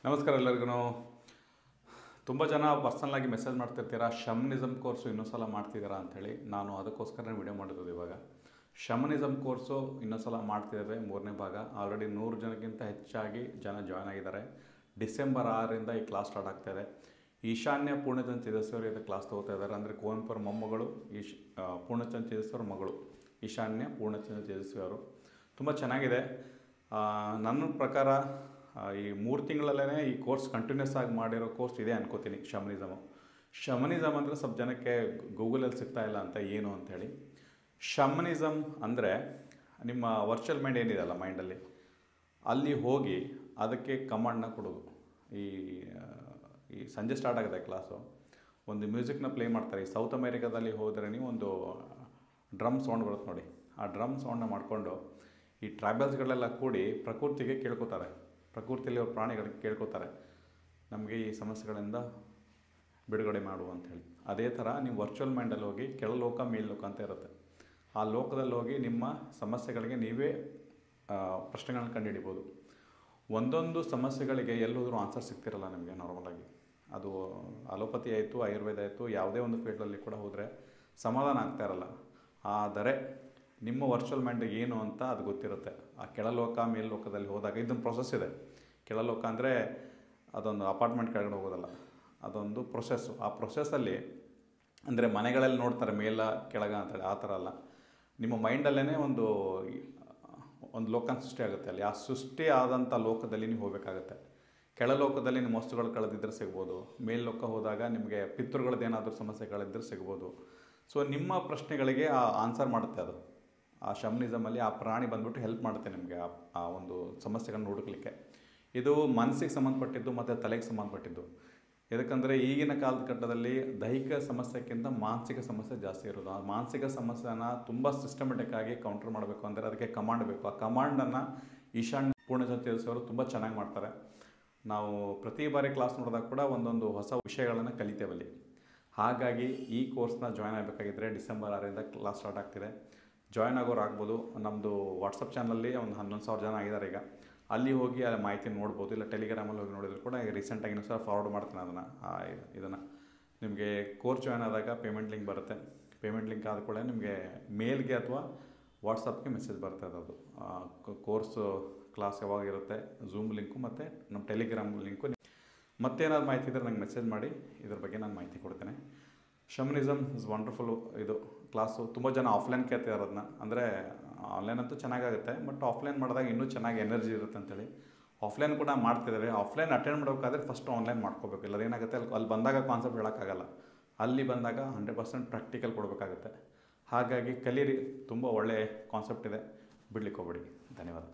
ನಮಸ್ಕಾರ ಎಲ್ಲರಿಗೂ. ತುಂಬ ಜನ ಪರ್ಸನಲಾಗಿ ಮೆಸೇಜ್ ಮಾಡ್ತಿರ್ತೀರಾ, ಶಮನಿಸಮ್ ಕೋರ್ಸು ಇನ್ನೊಂದು ಸಲ ಮಾಡ್ತಿದ್ದೀರಾ ಅಂಥೇಳಿ. ನಾನು ಅದಕ್ಕೋಸ್ಕರ ವಿಡಿಯೋ ಮಾಡಿರೋದು. ಇವಾಗ ಶಮನಿಸಮ್ ಕೋರ್ಸು ಇನ್ನೊಂದು ಸಲ ಮಾಡ್ತಿದ್ದೇವೆ, 3ನೇ ಭಾಗ. ಆಲ್ರೆಡಿ 100 ಜನಕ್ಕಿಂತ ಹೆಚ್ಚಾಗಿ ಜಾಯ್ನ್ ಆಗಿದ್ದಾರೆ. ಡಿಸೆಂಬರ್ 6ರಿಂದ ಈ ಕ್ಲಾಸ್ ಸ್ಟಾರ್ಟ್ ಆಗ್ತಾಯಿದೆ. ಈಶಾನ್ಯ ಪೂರ್ಣಚಂದ್ ತೇಜಸ್ವಿ ಇದು ಕ್ಲಾಸ್ ತೊಗೋತಾ ಇದ್ದಾರೆ. ಅಂದರೆ ಕುವೆಂಪುರ ಮೊಮ್ಮಗಳು ಪೂರ್ಣಚಂದ್ ತೇಜಸ್ವಿ ಅವ್ರ ಮಗಳು ಈಶಾನ್ಯ ಪೂರ್ಣಚಂದ್ ತೇಜಸ್ವಿ ಅವರು. ತುಂಬ ಚೆನ್ನಾಗಿದೆ. ನನ್ನ ಪ್ರಕಾರ ಈ 3 ತಿಂಗಳಲ್ಲೇ ಈ ಕೋರ್ಸ್ ಕಂಟಿನ್ಯೂಸ್ ಆಗಿ ಮಾಡಿರೋ ಕೋರ್ಸ್ ಇದೆ ಅನ್ಕೋತೀನಿ. ಶಮನಿಸಮ್ ಅಂದರೆ ಸ್ವಲ್ಪ ಜನಕ್ಕೆ ಗೂಗಲಲ್ಲಿ ಸಿಗ್ತಾ ಇಲ್ಲ ಅಂತ ಏನು ಅಂಥೇಳಿ. ಶಮನಿಸಮ್ ಅಂದರೆ ನಿಮ್ಮ ವರ್ಚುವಲ್ ಮೈಂಡ್ ಏನಿದೆಯಲ್ಲ, ಮೈಂಡಲ್ಲಿ ಅಲ್ಲಿ ಹೋಗಿ ಅದಕ್ಕೆ ಕಮಾಂಡನ್ನ ಕೊಡೋದು. ಈ ಸಂಜೆ ಸ್ಟಾರ್ಟ್ ಆಗಿದೆ ಕ್ಲಾಸು. ಒಂದು ಮ್ಯೂಸಿಕ್ನ ಪ್ಲೇ ಮಾಡ್ತಾರೆ. ಈ ಸೌತ್ ಅಮೇರಿಕಾದಲ್ಲಿ ಹೋದರೆ ನೀವು ಒಂದು ಡ್ರಮ್ ಸೌಂಡ್ ಬರುತ್ತೆ ನೋಡಿ, ಆ ಡ್ರಮ್ ಸೌಂಡನ್ನ ಮಾಡಿಕೊಂಡು ಈ ಟ್ರೈಬಲ್ಸ್ಗಳೆಲ್ಲ ಕೂಡಿ ಪ್ರಕೃತಿಗೆ ಕೇಳ್ಕೊತಾರೆ. ಪ್ರಕೃತಿಯಲ್ಲಿ ಅವ್ರ ಪ್ರಾಣಿಗಳಿಗೆ ಕೇಳ್ಕೊತಾರೆ, ನಮಗೆ ಈ ಸಮಸ್ಯೆಗಳಿಂದ ಬಿಡುಗಡೆ ಮಾಡು ಅಂಥೇಳಿ. ಅದೇ ಥರ ನೀವು ವರ್ಚುವಲ್ ಮೈಂಡಲ್ಲಿ ಹೋಗಿ ಕೆಳಲೋಕ ಮೇಲ್ಲೋಕ ಅಂತ ಇರುತ್ತೆ. ಆ ಲೋಕದಲ್ಲಿ ಹೋಗಿ ನಿಮ್ಮ ಸಮಸ್ಯೆಗಳಿಗೆ ನೀವೇ ಪ್ರಶ್ನೆಗಳನ್ನ ಕಂಡುಹಿಡಿಬೋದು. ಒಂದೊಂದು ಸಮಸ್ಯೆಗಳಿಗೆ ಎಲ್ಲೋದ್ರೂ ಆನ್ಸರ್ ಸಿಗ್ತಿರಲ್ಲ ನಿಮಗೆ ನಾರ್ಮಲಾಗಿ. ಅದು ಅಲೋಪತಿ ಆಯಿತು, ಆಯುರ್ವೇದ ಆಯಿತು, ಯಾವುದೇ ಒಂದು ಫೀಲ್ಡಲ್ಲಿ ಕೂಡ ಹೋದರೆ ಸಮಾಧಾನ ಆಗ್ತಾ ಇರಲ್ಲ. ಆದರೆ ನಿಮ್ಮ ವರ್ಚುವಲ್ ಮೈಂಡ್ ಏನು ಅಂತ ಅದು ಗೊತ್ತಿರುತ್ತೆ. ಆ ಕೆಳಲೋಕ ಮೇಲ್ಲೋಕದಲ್ಲಿ ಹೋದಾಗ ಇದೊಂದು ಪ್ರೊಸೆಸ್ ಇದೆ. ಕೆಳಲೋಕ ಅಂದರೆ ಅದೊಂದು ಅಪಾರ್ಟ್ಮೆಂಟ್ ಕೆಳಗಡೆ ಹೋಗೋದಲ್ಲ, ಅದೊಂದು ಪ್ರೊಸೆಸ್ಸು. ಆ ಪ್ರೊಸೆಸ್ಸಲ್ಲಿ ಅಂದರೆ ಮನೆಗಳಲ್ಲಿ ನೋಡ್ತಾರೆ ಮೇಲ ಕೆಳಗ ಅಂತೇಳಿ, ಆ ಥರ ಅಲ್ಲ. ನಿಮ್ಮ ಮೈಂಡಲ್ಲೇ ಒಂದು ಲೋಕ ಸೃಷ್ಟಿ ಆಗುತ್ತೆ. ಅಲ್ಲಿ ಆ ಸೃಷ್ಟಿ ಆದಂಥ ಲೋಕದಲ್ಲಿ ನೀವು ಹೋಗಬೇಕಾಗತ್ತೆ. ಕೆಳಲೋಕದಲ್ಲಿ ನಿಮ್ಮ ವಸ್ತುಗಳು ಕಳೆದಿದ್ದರೆ ಸಿಗ್ಬೋದು. ಮೇಲ್ಲೋಕ ಹೋದಾಗ ನಿಮಗೆ ಪಿತೃಗಳದ್ದು ಏನಾದರೂ ಸಮಸ್ಯೆಗಳಿದ್ದರೆ ಸಿಗ್ಬೋದು. ಸೊ ನಿಮ್ಮ ಪ್ರಶ್ನೆಗಳಿಗೆ ಆನ್ಸರ್ ಮಾಡುತ್ತೆ ಅದು. ಆ ಶಮನಿಸಮಲ್ಲಿ ಆ ಪ್ರಾಣಿ ಬಂದ್ಬಿಟ್ಟು ಹೆಲ್ಪ್ ಮಾಡುತ್ತೆ ನಿಮಗೆ ಆ ಒಂದು ಸಮಸ್ಯೆಗಳನ್ನ ಹುಡುಕಲಿಕ್ಕೆ. ಇದು ಮನಸ್ಸಿಗೆ ಸಂಬಂಧಪಟ್ಟಿದ್ದು ಮತ್ತು ತಲೆಗೆ ಸಂಬಂಧಪಟ್ಟಿದ್ದು. ಯಾಕಂದರೆ ಈಗಿನ ಕಾಲಘಟ್ಟದಲ್ಲಿ ದೈಹಿಕ ಸಮಸ್ಯೆಕ್ಕಿಂತ ಮಾನಸಿಕ ಸಮಸ್ಯೆ ಜಾಸ್ತಿ ಇರೋದು. ಆ ಮಾನಸಿಕ ಸಮಸ್ಯೆನ ತುಂಬ ಸಿಸ್ಟಮೆಟಿಕ್ ಆಗಿ ಕೌಂಟರ್ ಮಾಡಬೇಕು ಅಂದರೆ ಅದಕ್ಕೆ ಕಮಾಂಡ್ ಬೇಕು. ಆ ಕಮಾಂಡನ್ನು ಈಶಾನ್ಯ ಪೂರ್ಣಚಂದ್ ತೇಜಸ್ವಿ ಅವರು ತುಂಬ ಚೆನ್ನಾಗಿ ಮಾಡ್ತಾರೆ. ನಾವು ಪ್ರತಿ ಬಾರಿ ಕ್ಲಾಸ್ ನೋಡಿದಾಗ ಕೂಡ ಒಂದೊಂದು ಹೊಸ ವಿಷಯಗಳನ್ನು ಕಲಿತೇವಲ್ಲಿ. ಹಾಗಾಗಿ ಈ ಕೋರ್ಸ್ನ ಜಾಯ್ನ್ ಆಗಬೇಕಾಗಿದ್ದರೆ ಡಿಸೆಂಬರ್ 6ರಿಂದ ಕ್ಲಾಸ್ ಸ್ಟಾರ್ಟ್ ಆಗ್ತಿದೆ. ಜಾಯ್ನ್ ಆಗೋರು ಆಗ್ಬೋದು. ನಮ್ಮದು ವಾಟ್ಸಪ್ ಚಾನಲಲ್ಲಿ ಒಂದು 11,000 ಜನ ಆಗಿದ್ದಾರೆ ಈಗ. ಅಲ್ಲಿ ಹೋಗಿ ಆ ಮಾಹಿತಿ ನೋಡ್ಬೋದು. ಇಲ್ಲ ಟೆಲಿಗ್ರಾಮಲ್ಲಿ ಹೋಗಿ ನೋಡಿದ್ರು ಕೂಡ ಈಗ ರೀಸೆಂಟಾಗಿ ಇನ್ನೂ ಸಹ ಫಾರ್ವರ್ಡ್ ಮಾಡ್ತೀನಿ ಇದನ್ನು. ನಿಮಗೆ ಕೋರ್ಸ್ ಜಾಯ್ನ್ ಆದಾಗ ಪೇಮೆಂಟ್ ಲಿಂಕ್ ಬರುತ್ತೆ. ಪೇಮೆಂಟ್ ಲಿಂಕ್ ಆದ ಕೂಡ ನಿಮಗೆ ಮೇಲ್ಗೆ ಅಥವಾ ವಾಟ್ಸಪ್ಗೆ ಮೆಸೇಜ್ ಬರ್ತದೆ. ಅದು ಕೋರ್ಸು ಕ್ಲಾಸ್ ಯಾವಾಗ ಇರುತ್ತೆ, ಝೂಮ್ ಲಿಂಕು ಮತ್ತು ನಮ್ಮ ಟೆಲಿಗ್ರಾಮ್ ಲಿಂಕು. ಮತ್ತೇನಾದ್ರು ಮಾಹಿತಿ ಇದ್ದರೆ ನಂಗೆ ಮೆಸೇಜ್ ಮಾಡಿ, ಇದ್ರ ಬಗ್ಗೆ ನಾನು ಮಾಹಿತಿ ಕೊಡ್ತೇನೆ. ಶಮನಿಸಮ್ ಇಸ್ ವಂಡರ್ಫುಲ್ಲು. ಇದು ಕ್ಲಾಸು ತುಂಬ ಜನ ಆಫ್ಲೈನ್ ಕೇಳ್ತಿದ್ದಾರೆ ಅದನ್ನ. ಅಂದರೆ ಆನ್ಲೈನ್ ಅಂತೂ ಚೆನ್ನಾಗಾಗುತ್ತೆ, ಬಟ್ ಆಫ್ಲೈನ್ ಮಾಡಿದಾಗ ಇನ್ನೂ ಚೆನ್ನಾಗಿ ಎನರ್ಜಿ ಇರುತ್ತೆ ಅಂತೇಳಿ ಆಫ್ಲೈನ್ ಕೂಡ ಮಾಡ್ತಿದ್ದಾರೆ. ಆಫ್ಲೈನ್ ಅಟೆಂಡ್ ಮಾಡಬೇಕಾದ್ರೆ ಫಸ್ಟ್ ಆನ್ಲೈನ್ ಮಾಡ್ಕೋಬೇಕು. ಇಲ್ಲ ಏನಾಗುತ್ತೆ, ಅಲ್ಲಿ ಬಂದಾಗ ಕಾನ್ಸೆಪ್ಟ್ ಹೇಳೋಕ್ಕಾಗಲ್ಲ. ಅಲ್ಲಿ ಬಂದಾಗ 100% ಪ್ರಾಕ್ಟಿಕಲ್ ಕೊಡಬೇಕಾಗುತ್ತೆ. ಹಾಗಾಗಿ ಕಲೀರಿ. ತುಂಬ ಒಳ್ಳೆಯ ಕಾನ್ಸೆಪ್ಟ್ ಇದೆ, ಬಿಡ್ಲಿಕ್ಕೆ ಹೋಗ್ಬೇಡಿ. ಧನ್ಯವಾದ.